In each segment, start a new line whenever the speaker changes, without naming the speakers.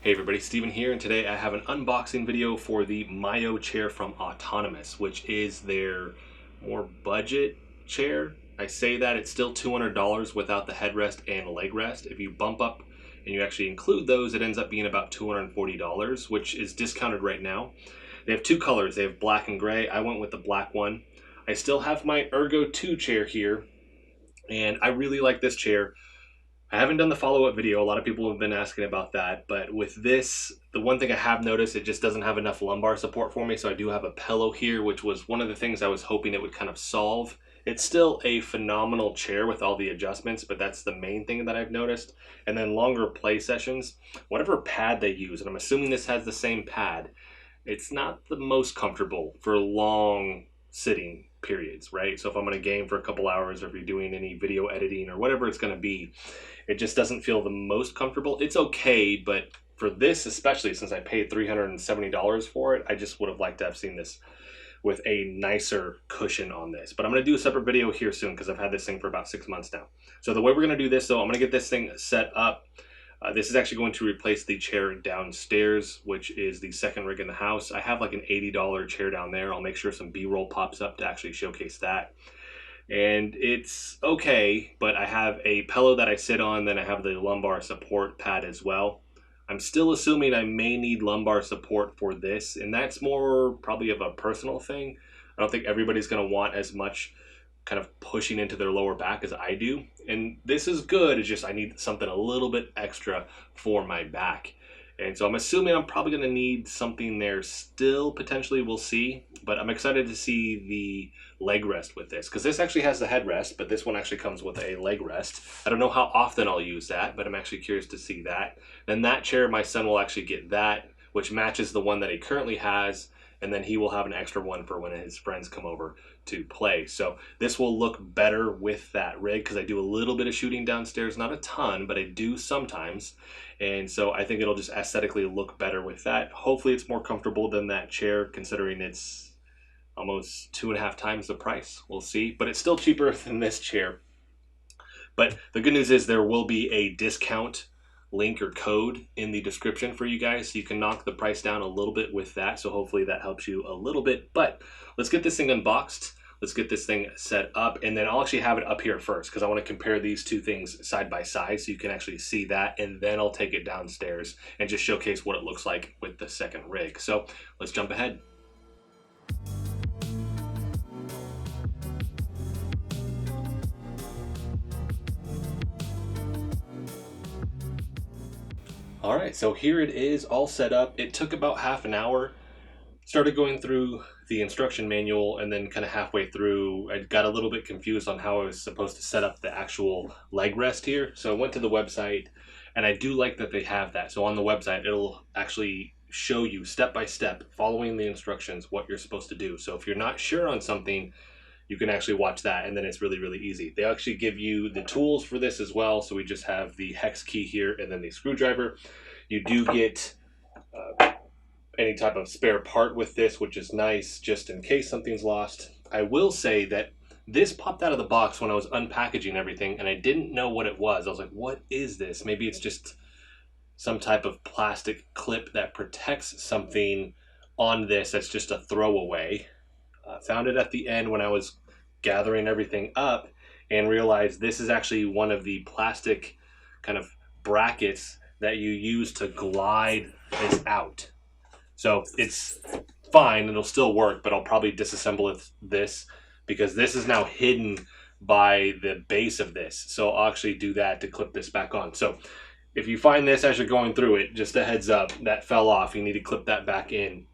Hey everybody, Steven here, and today I have an unboxing video for the MyoChair from Autonomous, which is their more budget chair. I say that it's still $200 without the headrest and leg rest. If you bump up and you actually include those, it ends up being about $240, which is discounted right now. They have two colors, they have black and gray. I went with the black one. I still have my Ergo 2 chair here, and I really like this chair. I haven't done the follow-up video. A lot of people have been asking about that, but with this, the one thing I have noticed, it just doesn't have enough lumbar support for me, so I do have a pillow here, which was one of the things I was hoping it would kind of solve. It's still a phenomenal chair with all the adjustments, but that's the main thing that I've noticed. And then longer play sessions, whatever pad they use, and I'm assuming this has the same pad, it's not the most comfortable for long sitting periods, right? So if I'm going to game for a couple hours, or if you're doing any video editing or whatever it's going to be, it just doesn't feel the most comfortable. It's okay, but for this, especially since I paid $370 for it, I just would have liked to have seen this with a nicer cushion on this. But I'm going to do a separate video here soon because I've had this thing for about 6 months now. So the way we're going to do this, though, I'm going to get this thing set up. This is actually going to replace the chair downstairs, which is the second rig in the house. I have like an $80 chair down there. I'll make sure some B-roll pops up to actually showcase that. And it's okay, but I have a pillow that I sit on, then I have the lumbar support pad as well. I'm still assuming I may need lumbar support for this, and that's more probably of a personal thing. I don't think everybody's going to want as much kind of pushing into their lower back as I do. And this is good, it's just I need something a little bit extra for my back. And so I'm assuming I'm probably going to need something there still, potentially, we'll see. But I'm excited to see the leg rest with this, because this actually has the headrest, but this one actually comes with a leg rest. I don't know how often I'll use that, but I'm actually curious to see that. Then that chair, my son will actually get that, which matches the one that he currently has, and then he will have an extra one for when his friends come over to play. So this will look better with that rig, because I do a little bit of shooting downstairs, not a ton, but I do sometimes. And so I think it'll just aesthetically look better with that. Hopefully it's more comfortable than that chair, considering it's almost 2.5 times the price. We'll see, but it's still cheaper than this chair. But the good news is there will be a discount link or code in the description for you guys, so you can knock the price down a little bit with that. So hopefully that helps you a little bit. But let's get this thing unboxed. Let's get this thing set up, and then I'll actually have it up here first because I want to compare these two things side by side so you can actually see that, and then I'll take it downstairs and just showcase what it looks like with the second rig. So let's jump ahead. All right, so here it is all set up. It took about half an hour. Started going through the instruction manual, and then kind of halfway through, I got a little bit confused on how I was supposed to set up the actual leg rest here. So I went to the website, and I do like that they have that. So on the website, it'll actually show you step by step, following the instructions, what you're supposed to do. So if you're not sure on something, you can actually watch that, and then it's really, really easy. They actually give you the tools for this as well. So we just have the hex key here and then the screwdriver. You do get any type of spare part with this, which is nice, just in case something's lost. I will say that this popped out of the box when I was unpackaging everything, and I didn't know what it was. I was like, what is this? Maybe it's just some type of plastic clip that protects something on this that's just a throwaway. Found it at the end when I was gathering everything up, and realized this is actually one of the plastic kind of brackets that you use to glide this out. So it's fine, it'll still work, but I'll probably disassemble this because this is now hidden by the base of this. So I'll actually do that to clip this back on. So if you find this as you're going through it, just a heads up, that fell off. You need to clip that back in,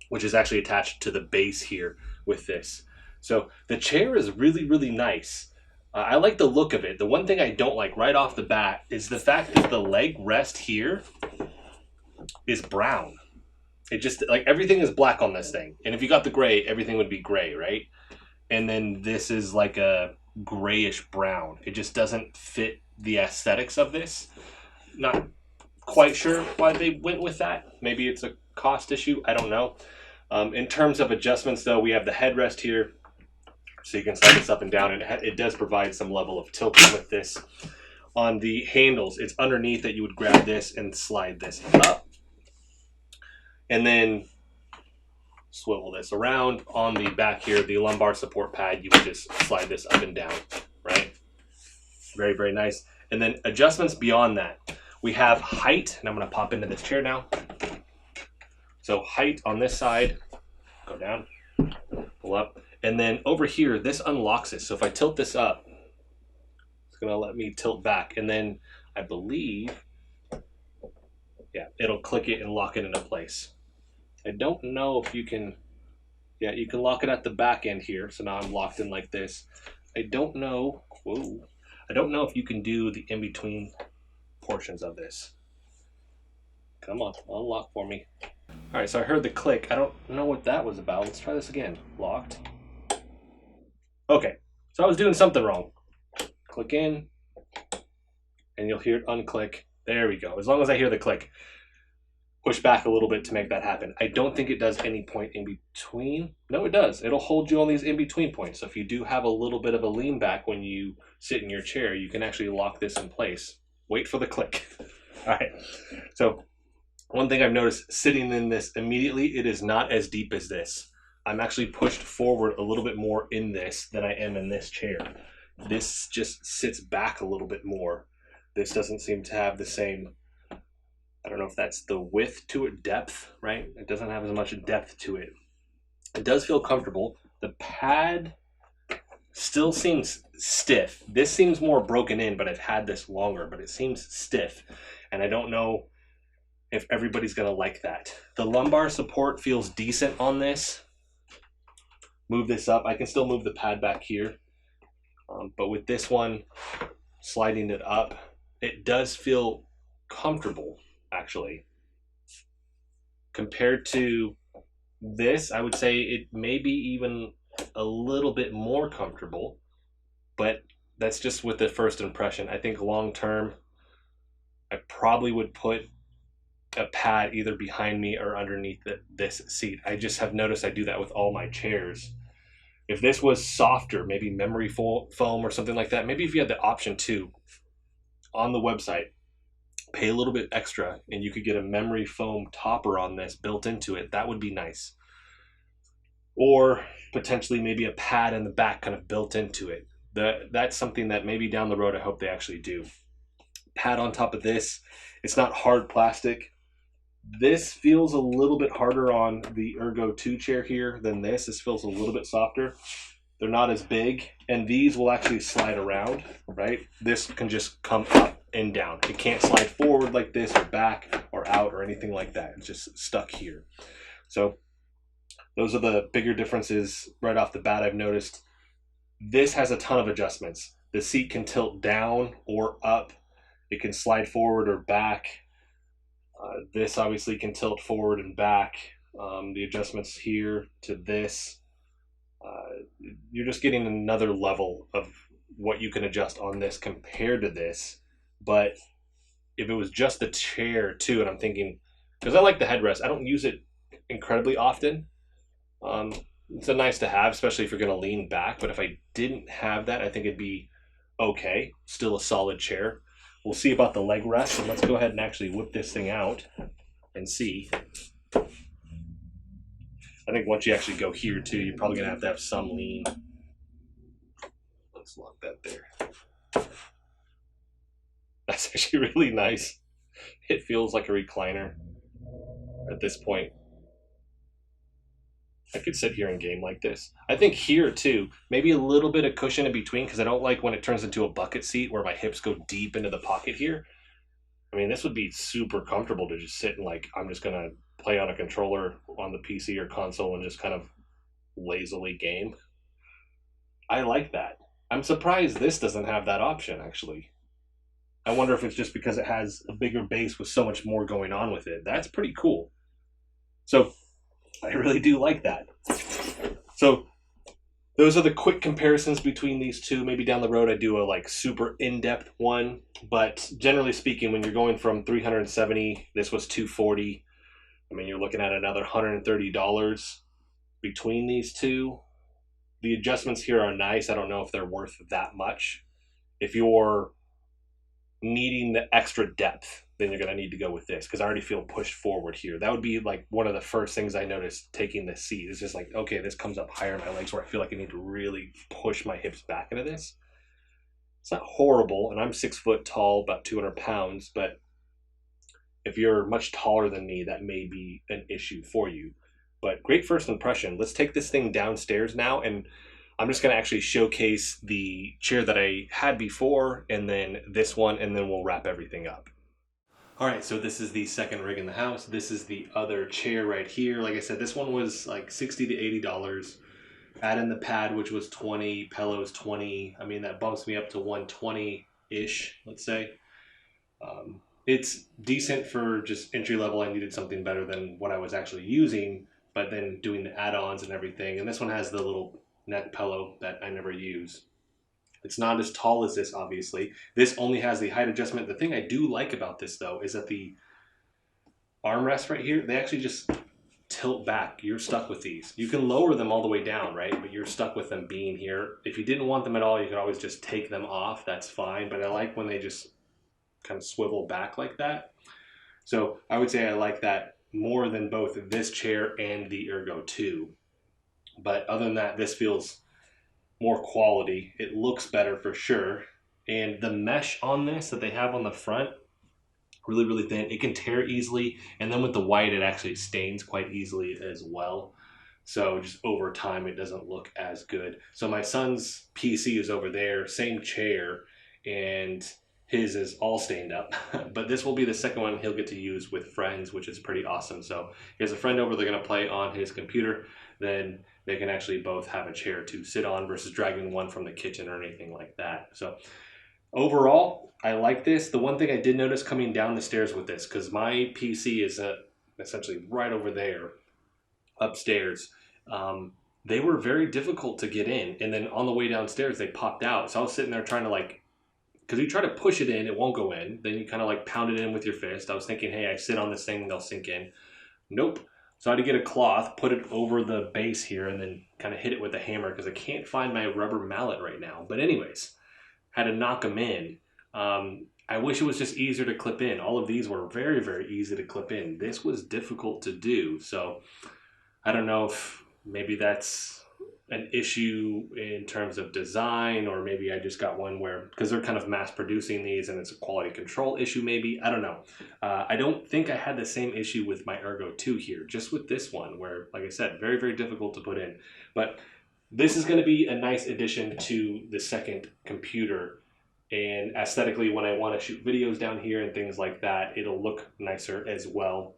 which is actually attached to the base here with this. So the chair is really, really nice. I like the look of it. The one thing I don't like right off the bat is the fact that the leg rest here is brown. It just, like, everything is black on this thing. And if you got the gray, everything would be gray, right? And then this is like a grayish brown. It just doesn't fit the aesthetics of this. Not quite sure why they went with that. Maybe it's a cost issue, I don't know. In terms of adjustments, though, we have the headrest here, so you can slide this up and down, and it does provide some level of tilting with this. On the handles, it's underneath that you would grab this and slide this up. And then swivel this around. On the back here, the lumbar support pad, you would just slide this up and down, right? Very, very nice. And then adjustments beyond that. We have height, and I'm going to pop into this chair now. So height on this side, go down, pull up. And then over here, this unlocks it. So if I tilt this up, it's going to let me tilt back. And then I believe, yeah, it'll click it and lock it into place. I don't know if you can, yeah, you can lock it at the back end here. So now I'm locked in like this. I don't know, whoa. I don't know if you can do the in-between portions of this. Come on, unlock for me. All right, so I heard the click. I don't know what that was about. Let's try this again. Locked. Okay, so I was doing something wrong. Click in, and you'll hear it unclick. There we go. As long as I hear the click, push back a little bit to make that happen. I don't think it does any point in between. No, it does. It'll hold you on these in-between points. So if you do have a little bit of a lean back when you sit in your chair, you can actually lock this in place. Wait for the click. All right, so one thing I've noticed sitting in this immediately, it is not as deep as this. I'm actually pushed forward a little bit more in this than I am in this chair. This just sits back a little bit more. This doesn't seem to have the same, I don't know if that's the width to it, depth, right? It doesn't have as much depth to it. It does feel comfortable. The pad still seems stiff. This seems more broken in, but I've had this longer, but it seems stiff. And I don't know if everybody's gonna like that. The lumbar support feels decent on this. Move this up. I can still move the pad back here. But with this one, sliding it up, it does feel comfortable, actually. Compared to this, I would say it may be even a little bit more comfortable, but that's just with the first impression. I think long term, I probably would put a pad either behind me or underneath this seat. I just have noticed I do that with all my chairs. If this was softer, maybe memory foam or something like that, maybe if you had the option to, on the website, pay a little bit extra and you could get a memory foam topper on this built into it, that would be nice. Or potentially maybe a pad in the back kind of built into it. That's something that maybe down the road I hope they actually do. Pad on top of this. It's not hard plastic. This feels a little bit harder on the Ergo 2 chair here than this. This feels a little bit softer. They're not as big, and these will actually slide around, right? This can just come up and down. It can't slide forward like this or back or out or anything like that. It's just stuck here. So those are the bigger differences right off the bat I've noticed. This has a ton of adjustments. The seat can tilt down or up. It can slide forward or back. This obviously can tilt forward and back. The adjustments here to this, you're just getting another level of what you can adjust on this compared to this. But if it was just the chair too, and I'm thinking, because I like the headrest, I don't use it incredibly often. It's a nice to have, especially if you're going to lean back. But if I didn't have that, I think it'd be okay. Still a solid chair. We'll see about the leg rest, and let's go ahead and actually whip this thing out and see. I think once you actually go here too, you're probably gonna have to have some lean. Let's lock that there. That's actually really nice. It feels like a recliner at this point. I could sit here and game like this. I think here too, maybe a little bit of cushion in between, because I don't like when it turns into a bucket seat where my hips go deep into the pocket here. I mean, this would be super comfortable to just sit and like, I'm just gonna play on a controller on the PC or console and just kind of lazily game. I like that. I'm surprised this doesn't have that option, actually. I wonder if it's just because it has a bigger base with so much more going on with it. That's pretty cool. So I really do like that. So those are the quick comparisons between these two. Maybe down the road I do a like super in-depth one, but generally speaking, when you're going from $370, this was $240. I mean, you're looking at another $130 between these two. The adjustments here are nice. I don't know if they're worth that much. If you're needing the extra depth, then you're going to need to go with this, because I already feel pushed forward here. That would be like one of the first things I noticed taking this seat. It's just like, okay, this comes up higher in my legs where I feel like I need to really push my hips back into this. It's not horrible, and I'm 6 foot tall, about 200 pounds, but if you're much taller than me, that may be an issue for you. But great first impression. Let's take this thing downstairs now, and I'm just going to actually showcase the chair that I had before, and then this one, and then we'll wrap everything up. All right, so this is the second rig in the house. This is the other chair right here. Like I said, this one was like $60 to $80. Add in the pad, which was 20, pillows 20. I mean, that bumps me up to 120-ish, let's say. It's decent for just entry level. I needed something better than what I was actually using, but then doing the add-ons and everything. And this one has the little neck pillow that I never use. It's not as tall as this, obviously. This only has the height adjustment. The thing I do like about this, though, is that the armrests right here, they actually just tilt back. You're stuck with these. You can lower them all the way down, right? But you're stuck with them being here. If you didn't want them at all, you could always just take them off. That's fine. But I like when they just kind of swivel back like that. So I would say I like that more than both this chair and the Ergo 2. But other than that, this feels more quality. It looks better for sure. And the mesh on this that they have on the front, really, really thin. It can tear easily. And then with the white, it actually stains quite easily as well. So just over time, it doesn't look as good. So my son's PC is over there, same chair, and his is all stained up. But this will be the second one he'll get to use with friends, which is pretty awesome. So he has a friend over, they're gonna play on his computer, then they can actually both have a chair to sit on versus dragging one from the kitchen or anything like that. So overall, I like this. The one thing I did notice coming down the stairs with this, because my PC is essentially right over there, upstairs, they were very difficult to get in. And then on the way downstairs, they popped out. So I was sitting there trying to like, because you try to push it in, it won't go in. Then you kind of like pound it in with your fist. I was thinking, hey, I sit on this thing, they'll sink in. Nope. So I had to get a cloth, put it over the base here, and then kind of hit it with a hammer because I can't find my rubber mallet right now. But anyways, had to knock them in. I wish it was just easier to clip in. All of these were very, very easy to clip in. This was difficult to do. So I don't know if maybe that's an issue in terms of design, or maybe I just got one where, because they're kind of mass producing these and it's a quality control issue maybe. I don't know. I don't think I had the same issue with my Ergo 2 here, just with this one where, like I said, very, very difficult to put in. But this is going to be a nice addition to the second computer. And aesthetically, when I want to shoot videos down here and things like that, it'll look nicer as well.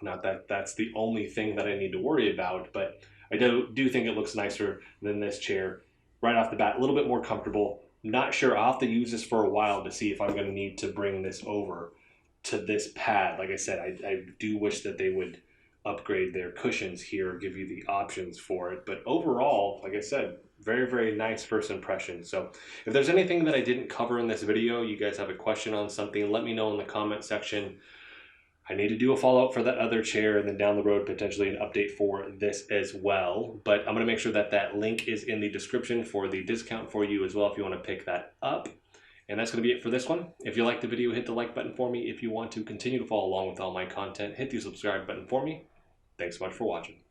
Not that that's the only thing that I need to worry about, but I do think it looks nicer than this chair right off the bat. A little bit more comfortable. Not sure. I'll have to use this for a while to see if I'm going to need to bring this over to this pad. Like I said, I do wish that they would upgrade their cushions here, give you the options for it. But overall, like I said, very, very nice first impression. So if there's anything that I didn't cover in this video, you guys have a question on something, let me know in the comment section. I need to do a follow-up for that other chair, and then down the road, potentially an update for this as well. But I'm going to make sure that that link is in the description for the discount for you as well if you want to pick that up. And that's going to be it for this one. If you liked the video, hit the like button for me. If you want to continue to follow along with all my content, hit the subscribe button for me. Thanks so much for watching.